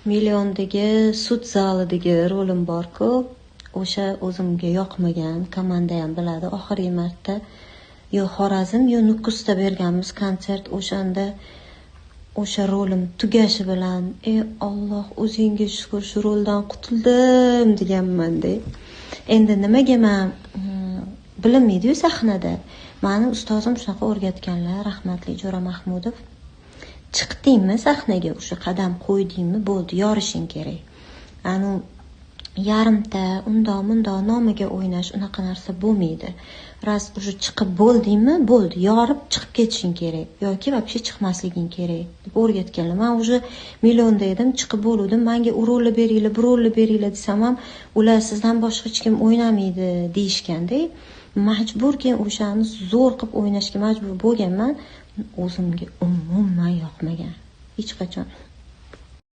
Milliondagi sud zalidagi rolim bor-ku, o'sha o'zimga yoqmagan, komanda ham biladi. Oxirgi marta yo Xorazm yo Nukusda berganmiz konsert, o'shanda o'sha rolim tugashi bilan ey Alloh o'zingga shukr, shu roldan qutuldim deganman-da. Endi nimaga men bilinmaydi-yu sahnada. Meni ustozim shunaqa o'rgatganlar, rahmatli Jo'ra Mahmudov. Chiqdingmi sahnaga, o'sha qadam qo'ydingmi, bo'ldi, yorishing kerak. Yarimta undoq nomiga o'ynash unaqa narsa bo'lmaydi. Ras o'sha chiqib bo'ldingmi, bo'ldi, yorib chiqib ketishing kerak yoki вообще chiqmasliging kerak deb o'rgatganlar. Men o'sha millionda edim, chiqib bo'ldim. Menga u rolni beringlar, bu rolni beringlar desam ham, ular sizdan boshqa hech kim o'ynamaydi deyishganda, majburki o'shani zo'r qilib o'ynashga majbur bo'lganman. O'zimga umuman yoqmagan. Hech qachon